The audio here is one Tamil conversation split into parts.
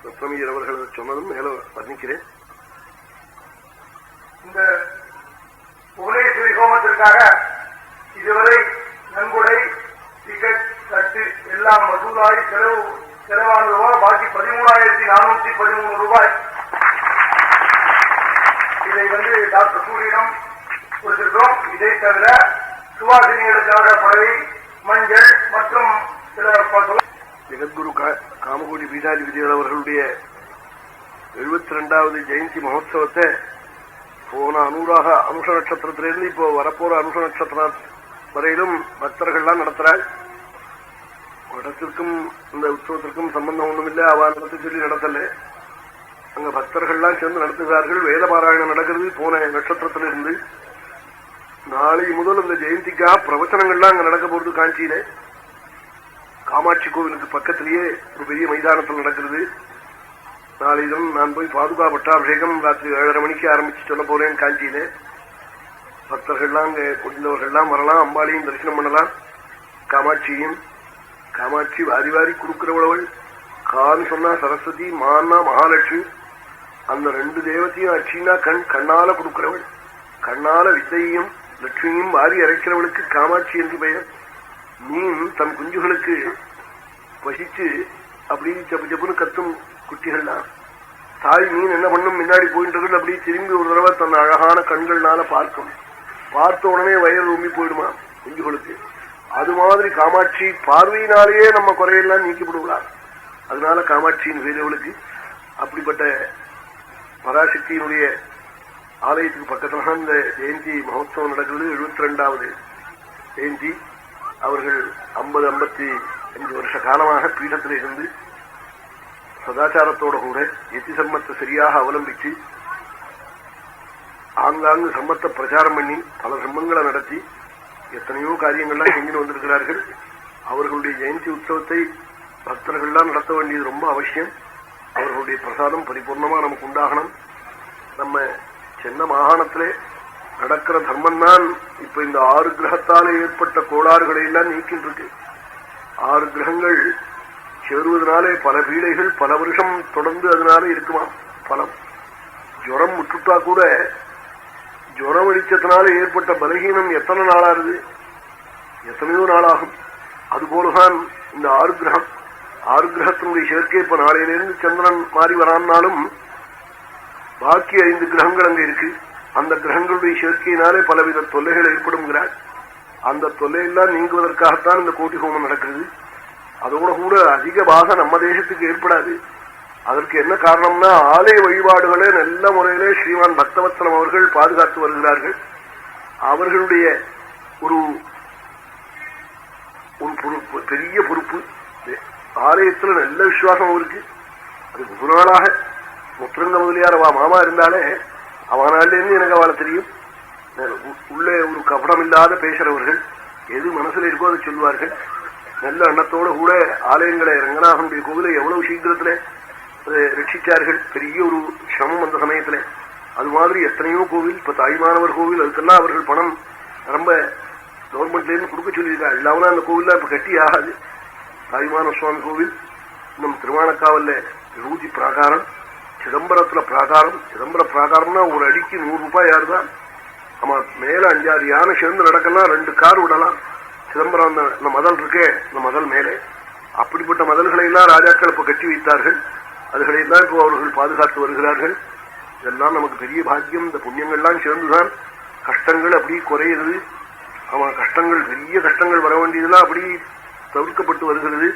ரத்னமீர் அவர்கள் சொன்னதும் மேல வர்ணிக்கிறேன். இந்த புவனேஸ்வரி ஹோமத்திற்காக இதுவரை நன்கொடை, டிக்கெட், தட்டு எல்லாம் வசூலாய் செலவான ரூபாய் பாக்கி 13,413 ரூபாய். இதை டாக்டர் சூரியனம் கொடுத்திருக்கோம். இதை தவிர சுவாசினிகளுக்காக பறவை, மஞ்சள் மற்றும் சில ஜெகத்குரு காமகோடி பீடாதிபதிகள் அவர்களுடைய 72வது ஜெயந்தி மகோத்சவத்தை போன அனுஷ நட்சத்திரத்திலிருந்து இப்போ வரப்போற அனுஷ நட்சத்திரம் வரையிலும் பக்தர்கள்லாம் நடத்துறாள். இடத்திற்கும் இந்த உற்சவத்திற்கும் சம்பந்தம் ஒன்றும் இல்லை. அவ நடத்தி சொல்லி நடத்தல, அங்க பக்தர்கள்லாம் சேர்ந்து நடத்துகிறார்கள். வேத பாராயணம் நடக்கிறது போன நட்சத்திரத்திலிருந்து. நாளை முதல் இந்த ஜெயந்திக்காக பிரவச்சனங்கள்லாம் அங்க நடக்க போறது. காஞ்சியில காமாட்சி கோவிலுக்கு பக்கத்திலேயே ஒரு பெரிய மைதானத்தில் நடக்கிறது. நாளை தினம் நான் போய் பாதுகா பட்டாபிஷேகம் ராத்திரி 7:30 மணிக்கு ஆரம்பிச்சு சொல்ல போறேன். காஞ்சியில பக்தர்கள்லாம் அங்க கொண்டவர்கள்லாம் வரலாம், அம்பாளையும் தரிசனம் பண்ணலாம். காமாட்சி வாரி வாரி கொடுக்கிறவளவள். கான்னு சொன்னா சரஸ்வதி, மான்னா மகாலட்சுமி. அந்த 2 தேவத்தையும் அச்சின்னா கண்ணால கொடுக்கிறவள். கண்ணால வித்தையும் லட்சுமியும் வாரி அரைக்கிறவளுக்கு காமாட்சி என்று பெயர். மீன் தன் குஞ்சுகளுக்கு பசிச்சு அப்படி ஜப்பு ஜப்புன்னு கத்தும் குட்டிகள்லாம். தாய் மீன் என்ன பண்ணும், முன்னாடி போயிட்டு அப்படி திரும்பி ஒரு தடவை தன் அழகான கண்கள்னால பார்க்கும். பார்த்த உடனே வயல் ரூமி போயிடுமா குஞ்சுகளுக்கு. அது மாதிரி காமாட்சி பார்வையினாலேயே நம்ம குறையெல்லாம் நீக்கி விடுவார். அதனால காமாட்சியின் பேரவளுக்கு. அப்படிப்பட்ட பராசக்தியினுடைய ஆலயத்துக்கு பக்கத்துல இந்த ஜெயந்தி மகோத்சவம் நடக்கிறது. 72வது ஜெயந்தி. அவர்கள் 50-55 வருஷ காலமாக பீடத்தில் இருந்து சதாச்சாரத்தோட கூட எத்தி சம்மத்தை சரியாக அவலம்பிச்சு ஆங்காங்கு சம்மத்தை பிரச்சாரம் பண்ணி பல சம்மங்களை நடத்தி எத்தனையோ காரியங்கள்லாம் செஞ்சுட்டு வந்திருக்கிறார்கள். அவர்களுடைய ஜெயந்தி உற்சவத்தை பக்தர்கள்லாம் நடத்த வேண்டியது ரொம்ப அவசியம். அவர்களுடைய பிரசாதம் பரிபூர்ணமா நமக்கு உண்டாகணும். நம்ம சென்ன மாகாணத்திலே நடக்கிற தர்மம் தான் இப்ப இந்த 6 கிரகத்தாலே ஏற்பட்ட கோளாறுகளை எல்லாம் நீக்கிட்டு இருக்கு. 6 கிரகங்கள் சேருவதனாலே பல பீடைகள் பல வருஷம் தொடர்ந்து அதனால இருக்குமா பலம். ஜுரம் விட்டுட்டா கூட ஜுரம் அடிச்சதுனால ஏற்பட்ட பலகீனம் எத்தனை நாளாருது, எத்தனையோ நாளாகும். அதுபோலதான் இந்த 6 கிரகம். 6 கிரகத்தினுடைய சேர்க்கை இப்ப நாளையிலிருந்து சந்திரன் மாறி வரான்னாலும் பாக்கி 5 கிரகங்கள் அங்க இருக்கு. அந்த கிரகங்களுடைய சேர்க்கையினாலே பலவித தொல்லைகள் ஏற்படுங்கிறார். அந்த தொல்லையெல்லாம் நீங்குவதற்காகத்தான் இந்த கோட்டி ஹோமம் நடக்கிறது. அதோட கூட அதிக பாக நம்ம தேசத்துக்கு ஏற்படாது. அதற்கு என்ன காரணம்னா ஆலய வழிபாடுகளே நல்ல முறையிலே ஸ்ரீமான் பக்தவத்சலம் அவர்கள் பாதுகாத்து வருகிறார்கள். அவர்களுடைய ஒரு பெரிய பொறுப்பு. ஆலயத்துல நல்ல விசுவாசம் அவருக்கு. அதுக்கு ஒரு நாளாக முத்திரங்க முதலியார் அவ மாமா இருந்தாலே அவனாலேருந்து எனக்கு அவளை தெரியும். உள்ளே ஒரு கபடம் இல்லாத பேசுறவர்கள். எது மனசுல இருக்கோ அதை சொல்லுவார்கள். நல்ல எண்ணத்தோட கூட ஆலயங்களை ரங்கநாதனுடைய கோவிலை எவ்வளவு சீக்கிரத்துல ரட்சிச்சார்கள். பெரிய ஒரு சிரமம் அந்த சமயத்துல. அது மாதிரி எத்தனையோ கோவில், இப்ப தாய்மானவர் கோவில், அதுக்கெல்லாம் அவர்கள் பணம் ரொம்ப கவர்மெண்ட்ல இருந்து கொடுக்க சொல்லியிருக்காங்க. இல்லாமனா அந்த கோவில் இப்ப கட்டி ஆகாது. தாய்மான சுவாமி கோவில் நம் திருவானக்காவல்ல விபூதி பிராகாரம், சிதம்பரத்துல பிராகாரம். சிதம்பர பிராகாரம்னா ஒரு அடிக்கு 100 ரூபாய் யாருதான். ஆமா, மேல 5-6 யானை சேர்ந்து நடக்கலாம், 2 கார் விடலாம். சிதம்பரம் அந்த மதல் இருக்கே, இந்த மதல் மேலே அப்படிப்பட்ட மதல்களை எல்லாம் ராஜாக்கள் இப்ப கட்டி வைத்தார்கள். அதுகளை எல்லாம் இப்போ அவர்கள் பாதுகாத்து வருகிறார்கள். இதெல்லாம் நமக்கு பெரிய பாக்கியம். இந்த புண்ணியங்கள்லாம் சேர்ந்துதான் கஷ்டங்கள் அப்படி குறையிறது. ஆமா, கஷ்டங்கள் பெரிய கஷ்டங்கள் வர வேண்டியதெல்லாம் அப்படி தவிர்க்கப்பட்டு வருகிறது.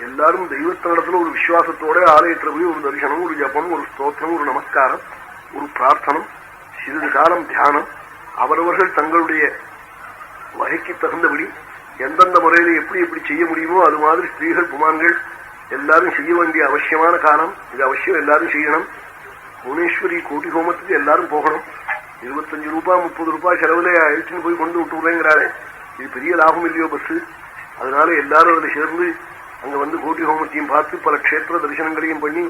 எல்லாரும் தெய்வத்தினிடத்துல ஒரு விசுவாசத்தோட ஆலயத்துல போய் ஒரு தரிசனம், ஒரு ஜபம், ஒரு ஸ்தோத்திரம், ஒரு நமஸ்காரம், ஒரு பிரார்த்தனம், சிறிது காலம் தியானம், அவரவர்கள் தங்களுடைய வகைக்கு தகுந்தபடி எந்தெந்த முறையில எப்படி எப்படி செய்ய முடியுமோ அது மாதிரி ஸ்திரீகள் புமான்கள் எல்லாரும் செய்ய வேண்டிய அவசியமான காலம் இது. அவசியம் எல்லாரும் செய்யணும். புவனேஸ்வரி கோட்டி ஹோமத்துக்கு எல்லாரும் போகணும். 25 ரூபாய் 30 ரூபாய் செலவுல அழிச்சுன்னு போய் கொண்டு விட்டுறேங்கிறாரு. இது பெரிய லாபம் இல்லையோ பஸ். அதனால எல்லாரும் அதுல சேர்ந்து அங்க கோட்டி ஹோமத்தையும் பார்த்து பல க்ஷேத்திர தரிசனங்களையும் பண்ணி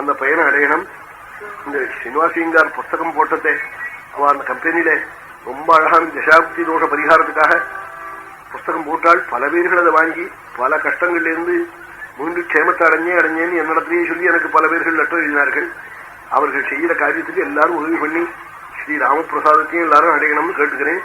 அந்த பயனை அடையணும். இந்த ஸ்ரீனிவாசியங்கார் புஸ்தகம் போட்டதை அவ அந்த கம்பெனியில ரொம்ப அழகான தசாப்தி தோஷ பரிகாரத்துக்காக புஸ்தகம் போட்டால் பல பேர்கள் அதை வாங்கி பல கஷ்டங்கள்ல இருந்து மீண்டும் க்ஷேமத்தை அடைஞ்சேன்னு என்னிடத்திலேயே சொல்லி எனக்கு பல பேர்கள் லெட்டர் எழுதினார்கள். அவர்கள் செய்யற காரியத்துக்கு எல்லாரும் உதவி பண்ணி ஸ்ரீ ராமபிரசாதத்தையும் எல்லாரும் அடையணும்னு கேட்டுக்கிறேன்.